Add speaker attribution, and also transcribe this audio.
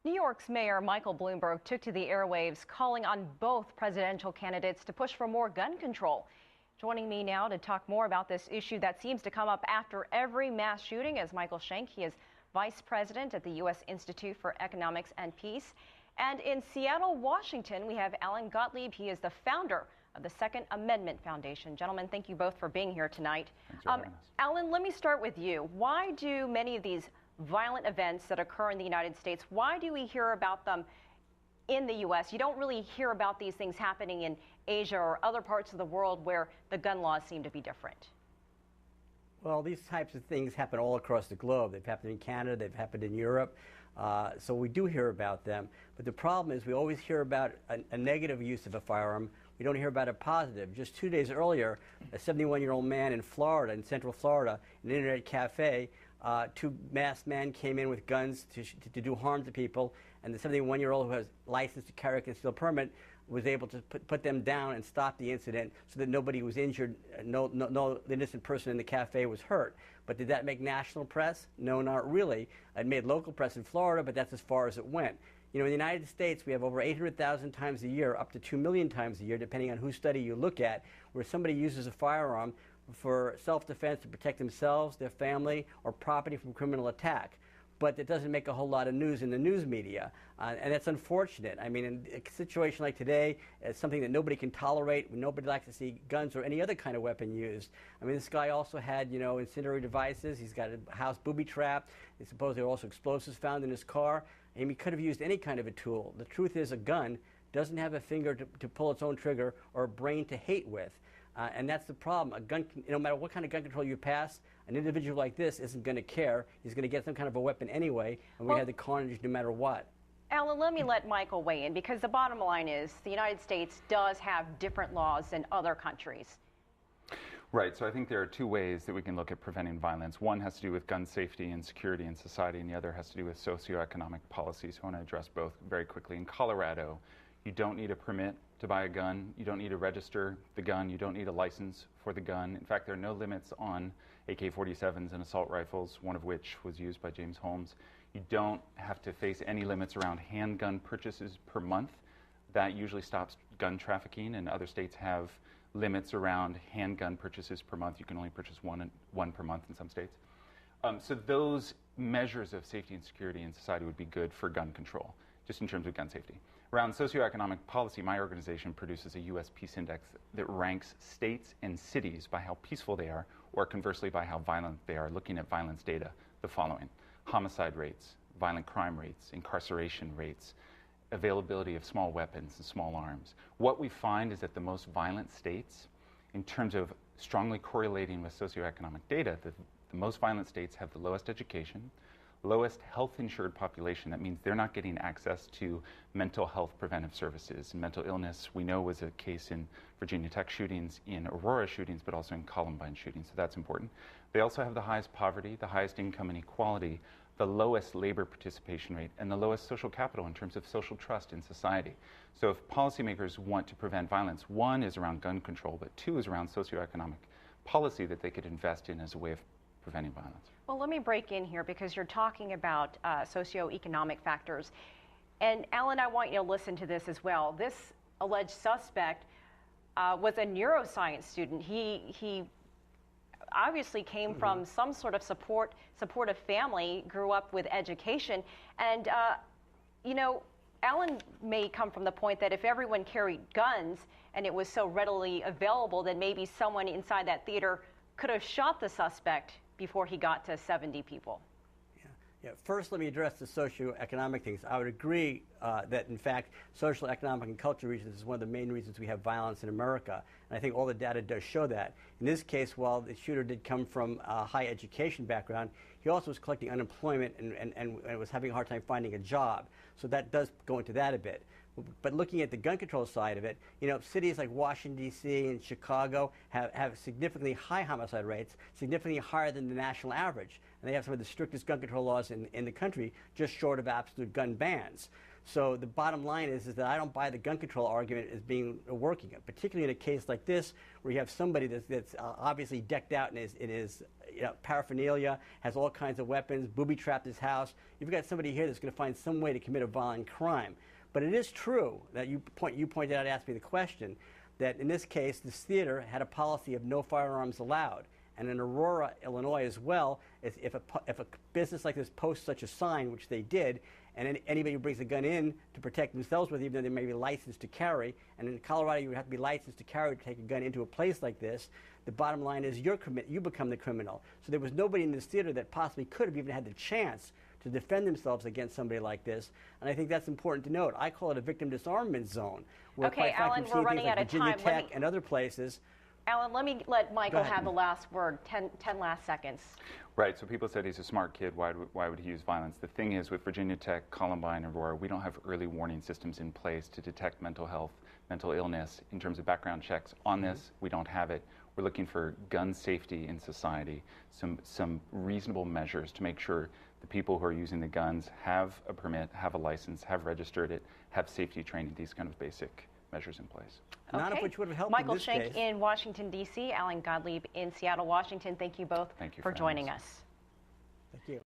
Speaker 1: New York's Mayor Michael Bloomberg took to the airwaves calling on both presidential candidates to push for more gun control. Joining me now to talk more about this issue that seems to come up after every mass shooting is Michael Shank. He is vice president at the U.S. Institute for Economics and Peace. And in Seattle, Washington, we have Alan Gottlieb. He is the founder of the Second Amendment Foundation. Gentlemen, thank you both for being here tonight.
Speaker 2: Thanks for having us.
Speaker 1: Alan, let me start with you. Why do many of these violent events that occur in the United States, why do we hear about them in the U.S.? You don't really hear about these things happening in Asia or other parts of the world where the gun laws seem to be different.
Speaker 3: Well, these types of things happen all across the globe. They've happened in Canada, they've happened in Europe, so we do hear about them. But the problem is we always hear about a negative use of a firearm. We don't hear about a positive. Just 2 days earlier, a 71-year-old man in Florida, in Central Florida, in an internet cafe, two masked men came in with guns to do harm to people, and the 71-year-old who has license to carry a concealed permit was able to put them down and stop the incident so that nobody was injured, no innocent person in the cafe was hurt. But did that make national press? No, not really. It made local press in Florida, but that's as far as it went. You know, in the United States, we have over 800,000 times a year, up to 2 million times a year, depending on whose study you look at, where somebody uses a firearm for self-defense to protect themselves, their family, or property from criminal attack. But it doesn't make a whole lot of news in the news media, and that's unfortunate. I mean, in a situation like today, it's something that nobody can tolerate. Nobody likes to see guns or any other kind of weapon used. I mean, this guy also had, you know, incendiary devices. He's got a house booby-trapped. There's supposedly also explosives found in his car. And he could have used any kind of a tool. The truth is, a gun doesn't have a finger to pull its own trigger or a brain to hate with. And that's the problem. A gun, no matter what kind of gun control you pass, an individual like this isn't going to care. He's going to get some kind of a weapon anyway, and we had the carnage no matter what.
Speaker 1: Alan, let me let Michael weigh in, because the bottom line is the United States does have different laws than other countries.
Speaker 2: Right, so I think there are two ways that we can look at preventing violence. One has to do with gun safety and security in society, and the other has to do with socioeconomic policies. So I want to address both very quickly. In Colorado, you don't need a permit to buy a gun. You don't need to register the gun. You don't need a license for the gun. In fact, there are no limits on AK-47s and assault rifles, one of which was used by James Holmes. You don't have to face any limits around handgun purchases per month. That usually stops gun trafficking, and other states have limits around handgun purchases per month. You can only purchase one per month in some states. So those measures of safety and security in society would be good for gun control, just in terms of gun safety. Around socioeconomic policy, my organization produces a U.S. Peace Index that ranks states and cities by how peaceful they are, or conversely by how violent they are, looking at violence data, the following: homicide rates, violent crime rates, incarceration rates, availability of small weapons and small arms. What we find is that the most violent states, in terms of strongly correlating with socioeconomic data, the most violent states have the lowest education, lowest health-insured population. That means they're not getting access to mental health preventive services. And mental illness, we know, was a case in Virginia Tech shootings, in Aurora shootings, but also in Columbine shootings, so that's important. They also have the highest poverty, the highest income inequality, the lowest labor participation rate, and the lowest social capital in terms of social trust in society. So if policymakers want to prevent violence, one is around gun control, but two is around socioeconomic policy that they could invest in as a way of preventing violence.
Speaker 1: Well, let me break in here, because you're talking about socioeconomic factors. And Alan, I want you to listen to this as well. This alleged suspect was a neuroscience student. He obviously came from some sort of supportive family, grew up with education. And, you know, Alan may come from the point that if everyone carried guns and it was so readily available, then maybe someone inside that theater could have shot the suspect before he got to 70 people.
Speaker 3: Yeah. First, let me address the socioeconomic things. I would agree that, in fact, social, economic, and cultural reasons is one of the main reasons we have violence in America. And I think all the data does show that. In this case, while the shooter did come from a high education background, he also was collecting unemployment and was having a hard time finding a job. So that does go into that a bit. But looking at the gun control side of it, you know, cities like Washington, D.C. and Chicago have significantly high homicide rates, significantly higher than the national average. And they have some of the strictest gun control laws in the country, just short of absolute gun bans. So the bottom line is that I don't buy the gun control argument as being working, particularly in a case like this where you have somebody that's obviously decked out in his paraphernalia, has all kinds of weapons, booby-trapped his house. You've got somebody here that's going to find some way to commit a violent crime. But it is true that you pointed out, asked me the question, that in this case, this theater had a policy of no firearms allowed. And in Aurora, Illinois as well, if a business like this posts such a sign, which they did, and anybody who brings a gun in to protect themselves with it, even though they may be licensed to carry, and in Colorado you would have to be licensed to carry to take a gun into a place like this, the bottom line is you become the criminal. So there was nobody in this theater that possibly could have even had the chance to defend themselves against somebody like this. And I think that's important to note. I call it a victim disarmament zone. Where
Speaker 1: Okay, Alan, we're running out of
Speaker 3: Virginia
Speaker 1: time.
Speaker 3: Tech and other places.
Speaker 1: Alan, let me let Michael have the last word, 10 last seconds.
Speaker 2: Right, so people said he's a smart kid, why would he use violence? The thing is, with Virginia Tech, Columbine, Aurora, we don't have early warning systems in place to detect mental health, mental illness in terms of background checks. On this, we don't have it. We're looking for gun safety in society, some reasonable measures to make sure the people who are using the guns have a permit, have a license, have registered it, have safety training, these kind of basic measures in place.
Speaker 1: Okay.
Speaker 3: None of which would have helped
Speaker 1: Michael
Speaker 3: in this
Speaker 1: Shank
Speaker 3: case.
Speaker 1: in Washington, D.C., Alan Gottlieb in Seattle, Washington. Thank you both
Speaker 2: Thank you
Speaker 1: for
Speaker 2: for
Speaker 1: joining
Speaker 2: having
Speaker 1: us.
Speaker 3: Thank you.